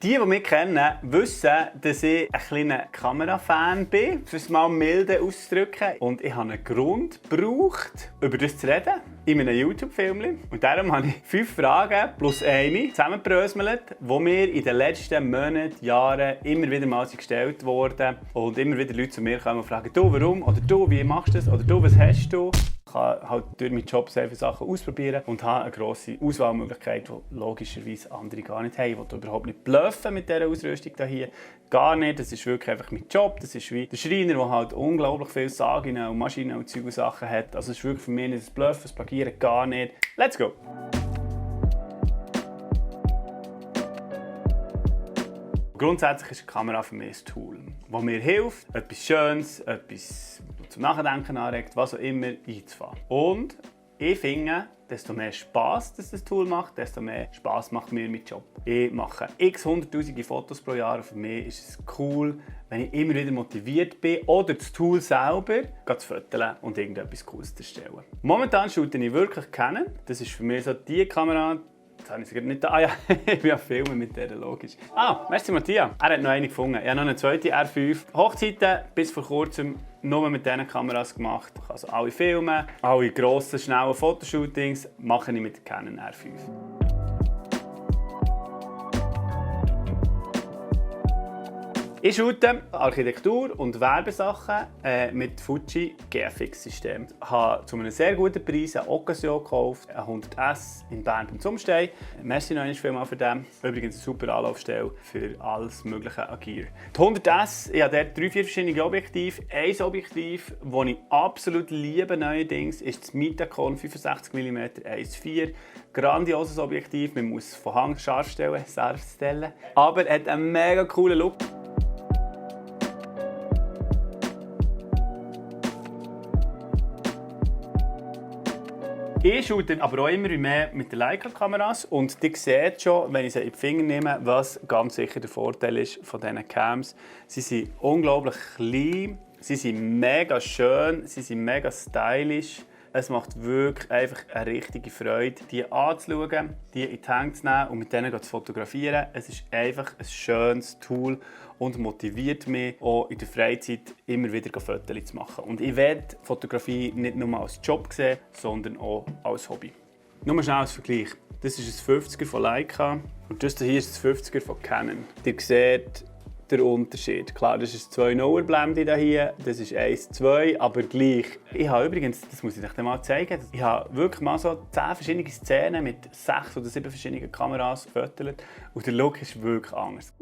Die mich kennen, wissen, dass ich ein kleiner Kamerafan bin, um es mal milde auszudrücken. Und ich habe einen Grund gebraucht, über das zu reden, in einem YouTube-Film. Und darum habe ich 5 Fragen plus eine zusammengebröselt, die mir in den letzten Monaten, Jahren immer wieder mal gestellt wurden. Und immer wieder Leute zu mir kommen und fragen, du, warum? Oder du, wie machst du das? Oder du, was hast du? Ich kann halt durch meinen Job sehr viele Sachen ausprobieren und habe eine grosse Auswahlmöglichkeit, die logischerweise andere gar nicht haben. Ich will überhaupt nicht bluffen mit dieser Ausrüstung hier. Gar nicht. Das ist wirklich einfach mein Job. Das ist wie der Schreiner, der halt unglaublich viele Sagen und Maschinen und Zeug und Sachen hat. Also es ist wirklich für mich nicht das Bluffen, das Plagieren, gar nicht. Let's go! Grundsätzlich ist eine Kamera für mich ein Tool, das mir hilft, etwas Schönes, etwas zum Nachdenken anregt, was auch immer, einzufahren. Und ich finde, desto mehr Spass das Tool macht, desto mehr Spass macht mir mein Job. Ich mache x hunderttausende Fotos pro Jahr und für mich ist es cool, wenn ich immer wieder motiviert bin oder das Tool selber zu fotografieren und irgendetwas Cooles zu erstellen. Momentan shoote ich wirklich Canon. Das ist für mich so die Kamera. Jetzt habe ich sie nicht da. Ah ja, ich bin ja filmen mit der, logisch. Merci Matthias. Er hat noch eine gefunden. Ich habe noch eine zweite R5. Hochzeiten bis vor kurzem nur mit diesen Kameras gemacht. Also alle Filme, alle grossen, schnellen Fotoshootings mache ich mit der Canon R5. Ich shoote Architektur- und Werbesachen mit Fuji GFX-System. Ich habe zu einem sehr guten Preis eine Occasion gekauft, eine 100S in Bern beim Zumstein. Merci noch einmal für den. Übrigens eine super Anlaufstelle für alles mögliche an Gear. Die 100S, ich habe dort 3-4 verschiedene Objektive. Ein Objektiv, das ich absolut liebe neuerdings, ist das Mitacon 65mm 1.4. Grandioses Objektiv, man muss von Hang scharf stellen, aber es hat einen mega coolen Look. Ich shoote aber auch immer mehr mit den Leica-Kameras und ihr seht schon, wenn ich sie in die Finger nehme, was ganz sicher der Vorteil ist von diesen Cams. Sie sind unglaublich klein, sie sind mega schön, sie sind mega stylisch. Es macht wirklich einfach eine richtige Freude, die anzuschauen, die in die Hände zu nehmen und mit denen zu fotografieren. Es ist einfach ein schönes Tool und motiviert mich, auch in der Freizeit immer wieder Fotos zu machen. Und ich werde Fotografie nicht nur als Job sehen, sondern auch als Hobby. Nur schnell als Vergleich. Das ist ein 50er von Leica und das hier ist ein 50er von Canon. Ihr seht der Unterschied. Klar, das ist 2.0er Blende hier, das ist 1.2, aber gleich. Ich habe übrigens, das muss ich euch mal zeigen, ich habe wirklich mal so 10 verschiedene Szenen mit 6 oder 7 verschiedenen Kameras gefotografiert und der Look ist wirklich anders.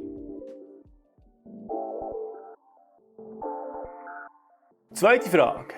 Zweite Frage.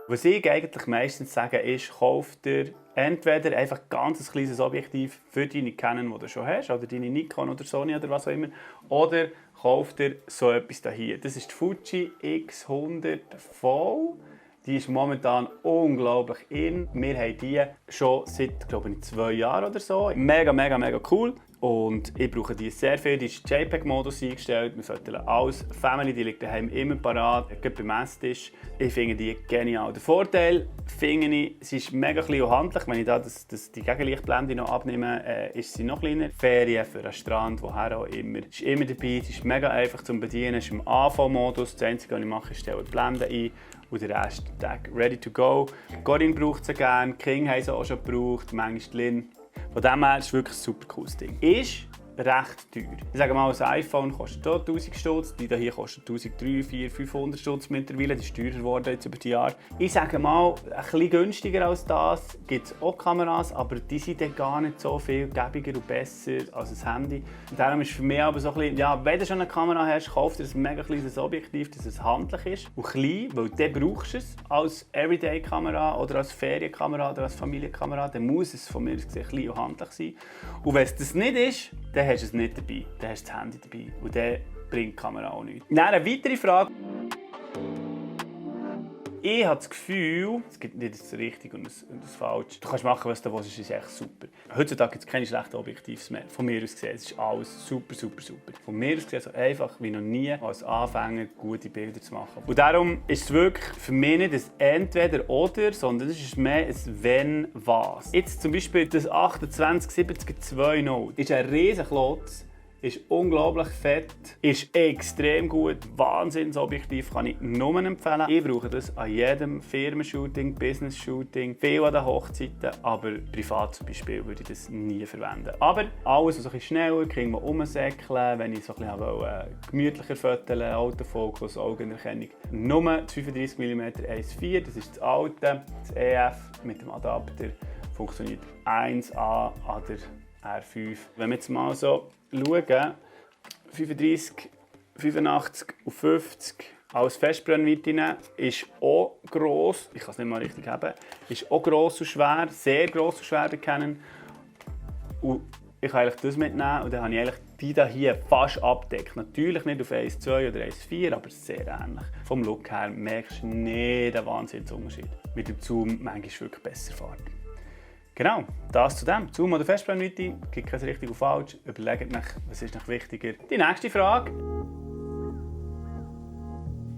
Was ich eigentlich meistens sage, ist, kauf dir entweder einfach ein ganz kleines Objektiv für deine Canon, die du schon hast, oder deine Nikon oder Sony oder was auch immer, oder kauf dir so etwas hier. Das ist die Fuji X100V. Die ist momentan unglaublich in. Wir haben die schon seit, glaube ich, 2 Jahren oder so. Mega, mega, mega cool. Und ich brauche die sehr viel. Die ist JPEG-Modus eingestellt. Wir sollten alles. Family, die liegt daheim immer parat. Gerade beim Esstisch. Ich finde die genial. Der Vorteil finde ich, sie ist mega klein und handlich. Wenn ich da die Gegenlichtblende noch abnehme, ist sie noch kleiner. Ferien für einen Strand, woher auch immer. Sie ist immer dabei. Sie ist mega einfach zum Bedienen. Sie ist im AV-Modus. Das Einzige, was ich mache, ist stelle die Blende ein. Und der Rest ready to go. Corinne braucht sie gerne, King haben sie auch schon gebraucht, manchmal Lynn. Von dem her ist es wirklich ein super cooles Ding. Ist recht teuer. Ich sage mal, ein iPhone kostet hier 1000 Stutz, die hier kostet 1300, 400, 500 Stutz mittlerweile. Die ist teurer geworden jetzt über die Jahre. Ich sage mal, ein bisschen günstiger als das gibt es auch Kameras, aber die sind dann gar nicht so viel gäbiger und besser als ein Handy. Und darum ist für mich aber so ein bisschen, ja, wenn du schon eine Kamera hast, kauf dir ein mega kleines Objektiv, dass es handlich ist und klein, weil dann brauchst du es als Everyday-Kamera oder als Ferienkamera oder als Familienkamera. Dann muss es von mir aus gesehen klein und handlich sein. Und wenn es das nicht ist, dann hast du es nicht dabei, dann hast du das Handy dabei und dann bringt die Kamera auch nichts. Dann eine weitere Frage. Ich habe das Gefühl, es gibt nicht das Richtige und das Falsche. Du kannst machen, was du willst, es ist echt super. Heutzutage gibt es keine schlechten Objektivs mehr. Von mir aus gesehen, es ist alles super, super, super. Von mir aus gesehen, so einfach wie noch nie als Anfänger gute Bilder zu machen. Und darum ist es wirklich für mich nicht ein Entweder-Oder, sondern es ist mehr ein Wenn-Was. Jetzt zum Beispiel das 2870 2.0 ist ein riesen Klotz. Ist unglaublich fett, ist extrem gut, Wahnsinnsobjektiv, kann ich nur empfehlen. Ich brauche das an jedem Firmenshooting, Business-Shooting, viel an den Hochzeiten, aber privat zum Beispiel würde ich das nie verwenden. Aber alles, was ein bisschen schneller, kriegen wir umsäckeln, wenn ich so ein bisschen gemütlicher fotografieren, Autofokus, Augenerkennung. Nur das 35 mm 1.4, das ist das alte, das EF mit dem Adapter, funktioniert 1A an der R5. Wenn wir jetzt mal so schauen, 35, 85 und 50 als Festbrennweite ist auch gross, ich kann es nicht mal richtig haben, ist auch gross und schwer, sehr gross und schwer bekennen. Und ich kann eigentlich das mitnehmen und dann habe ich eigentlich die hier fast abdeckt. Natürlich nicht auf 1.2 oder 1.4, aber sehr ähnlich. Vom Look her merkst du nicht den Wahnsinnsunterschied. Mit dem Zoom manchmal wirklich besser Fahrt. Genau, das zu dem. Zoom oder Festbrennweite, gibt kein richtig und falsch. Überlegt euch, was ist noch wichtiger. Die nächste Frage.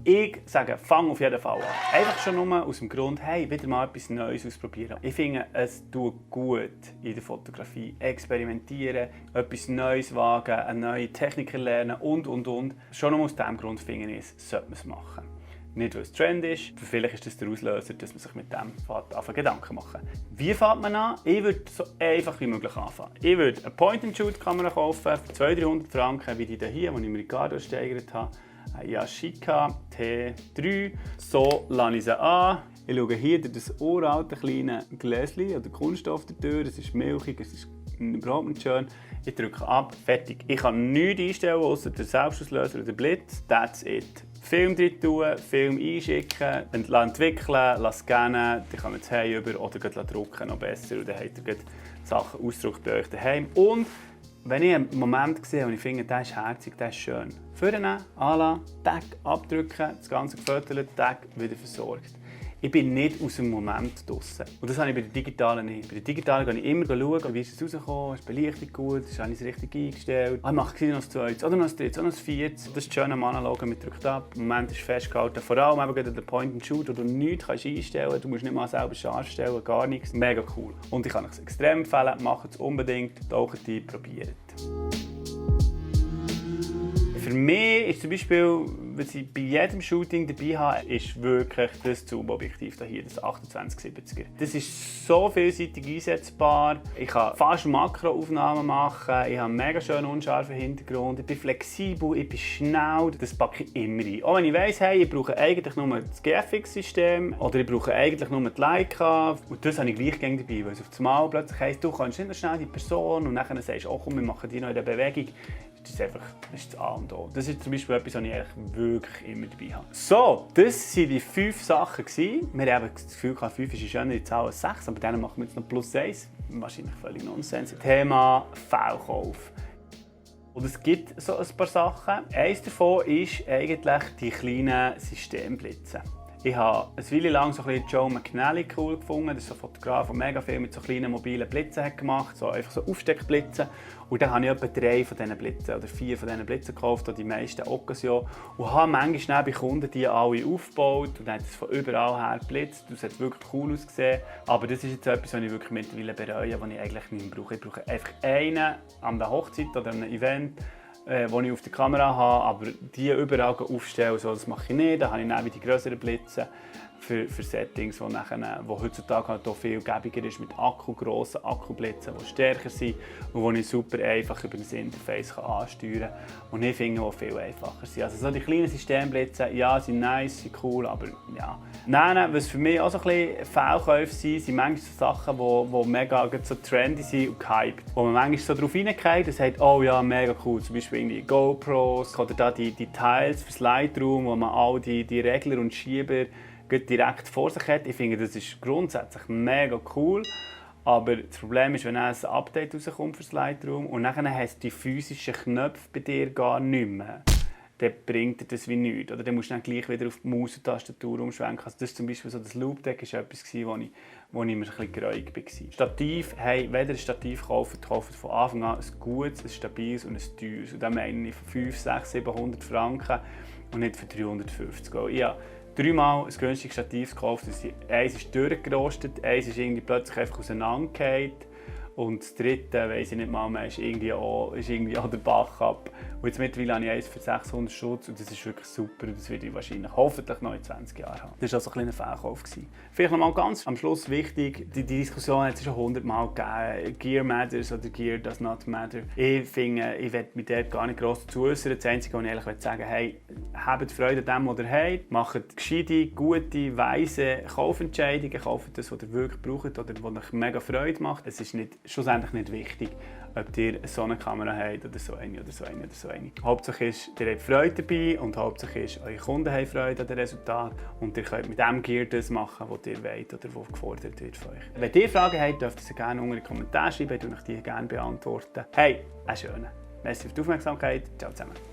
Ich sage, fang auf jeden Fall an. Einfach schon nur aus dem Grund, hey, wieder mal etwas Neues ausprobieren. Ich finde, es tut gut in der Fotografie. Experimentieren, etwas Neues wagen, eine neue Technik lernen und. Schon nur aus diesem Grund finde ich, sollte man es machen. Nicht, weil es Trend ist. Vielleicht ist das der Auslöser, dass man sich mit dem Gedanken machen. Wie fängt man an? Ich würde so einfach wie möglich anfangen. Ich würde eine Point-and-Shoot-Kamera kaufen für 200-300 Franken, wie die hier, die ich mit Ricardo ersteigert habe. Eine Yashica T3. So lasse ich sie an. Ich schaue hier durch das uralte kleine Gläschen oder Kunststoff durch. Es ist milchig, es ist überhaupt nicht schön. Ich drücke ab, fertig. Ich kann nichts einstellen, außer den Selbstauslöser oder den Blitz. That's it. Film drin tun, Film einschicken, entwickeln, scannen, dann kann man es heim über oder drucken, noch besser. Und dann habt ihr Sachen ausgedruckt bei euch daheim. Und wenn ich einen Moment sehe und ich finde, der ist herzig, der ist schön, vornehmen, anlassen, Tag abdrücken, das Ganze gefotogt, Tag wieder versorgt. Ich bin nicht aus dem Moment draussen. Und das habe ich bei der digitalen nicht. Bei der digitalen gehe ich immer schauen, wie ist es rausgekommen, ist die Belichtung gut, ist alles richtig eingestellt. Ich mache noch ein zweites, oder noch ein drittes, oder noch ein viertes. Das ist das Schöne am Analogen, man drückt ab, der Moment ist festgehalten. Vor allem eben der Point-and-Shoot, wo du nichts einstellen kannst. Du musst nicht mal selber scharf stellen, gar nichts. Mega cool. Und ich kann es extrem empfehlen, macht es unbedingt, taucht ein, probiert. Für mich ist zum Beispiel, was ich bei jedem Shooting dabei habe, ist wirklich das Zoom-Objektiv hier, das 2870er. Das ist so vielseitig einsetzbar. Ich kann fast Makroaufnahmen machen, ich habe einen mega schönen unscharfen Hintergrund, ich bin flexibel, ich bin schnell, das packe ich immer ein. Auch wenn ich weiss, hey, ich brauche eigentlich nur das GFX-System oder ich brauche eigentlich nur die Leica. Und das habe ich gleich dabei, weil es auf das Mal plötzlich heisst, du kannst nicht noch schnell die Person und dann sagst du, oh komm, wir machen die noch in der Bewegung. Das ist einfach das A und O. Das ist zum Beispiel etwas, was ich eigentlich wirklich immer dabei habe. So, das waren die 5 Sachen. Wir haben das Gefühl, 5 ist eine schönere Zahl als 6, aber dann machen wir jetzt noch +1. Wahrscheinlich völlig Nonsens. Thema Fehlkauf. Und es gibt so ein paar Sachen. Eines davon ist eigentlich die kleinen Systemblitze. Ich habe eine Weile lang so ein bisschen Joe McNally cool gefunden. Das ist so ein Fotograf, der mega viel mit so kleinen mobilen Blitzen hat gemacht, so einfach so Aufsteckblitzen. Und dann habe ich etwa 3 von diesen Blitzen oder 4 von diesen Blitzen gekauft, die meisten Occasion. Und habe manchmal bei Kunden die alle aufgebaut und dann hat es von überall her geblitzt. Das hat wirklich cool ausgesehen. Aber das ist jetzt etwas, was ich wirklich mittlerweile bereue, was ich eigentlich nicht mehr brauche. Ich brauche einfach einen an der Hochzeit oder einem Event, die ich auf der Kamera habe, aber die überall aufstellen, so, das mache ich nicht. Da habe ich dann die grösseren Blitze für Settings, wo heutzutage halt auch viel gäbiger ist mit grossen Akkublitzen, die stärker sind und die ich super einfach über das Interface ansteuern kann. Und ich finde, die viel einfacher sind. Also so die kleinen Systemblitze, ja, sind nice, sind cool, aber ja. Nein, was für mich auch so ein bisschen Fehlkäufe sind manchmal so Sachen, die mega so trendy sind und gehypt. Wo man manchmal so drauf reingeht und sagt, oh ja, mega cool, zum Beispiel irgendwie GoPros oder da die Tiles fürs Lightroom, wo man all die Regler und Schieber direkt vor sich hat. Ich finde, das ist grundsätzlich mega cool. Aber das Problem ist, wenn ein Update rauskommt für das Lightroom und dann hast du die physischen Knöpfe bei dir gar nicht mehr. dann bringt dir das wie nichts. Oder dann musst du dann gleich wieder auf die Maus und Tastatur umschwenken. Also das ist zum Beispiel so, das Loop-Deck war etwas, wo ich mir ein bisschen geräugt war. Stativ, hey, wenn ihr ein Stativ kauft von Anfang an ein gutes, ein stabiles und ein teures. Und dann meine ich für 500, 600, 700 Franken und nicht für 350. Weil ich habe dreimal ein günstiges Stativ gekauft. Eins ist durchgerostet, eins ist irgendwie plötzlich einfach auseinandergefallen. Und das dritte, weiss ich nicht mal mehr, ist irgendwie auch der Bach ab. Und jetzt mittlerweile habe ich eins für 600 Schutz und das ist wirklich super und das werde ich wahrscheinlich hoffentlich noch in 20 Jahren haben. Das war also ein kleiner Fehlkauf. Vielleicht noch mal ganz am Schluss wichtig, die Diskussion hat es schon 100 Mal gegeben, Gear matters oder Gear does not matter. Ich finde, ich will mich dort gar nicht gross dazu äußern. Das Einzige, was ich ehrlich sagen will, hey, habt Freude an dem, was ihr habt, macht gescheite, gute, weise Kaufentscheidungen, kauft das, was ihr wirklich braucht oder was euch mega Freude macht. Es ist schlussendlich nicht wichtig, ob ihr so eine Kamera habt oder so eine oder so eine oder so eine. Hauptsache ist, ihr habt Freude dabei und Hauptsache ist, eure Kunden haben Freude an dem Resultat und ihr könnt mit dem Gear das machen, was ihr wollt oder was gefordert wird von euch. Wenn ihr Fragen habt, dürft ihr sie gerne unter in die Kommentare schreiben, ich euch die gerne beantworten. Hey, einen schönen. Merci für die Aufmerksamkeit. Ciao zusammen.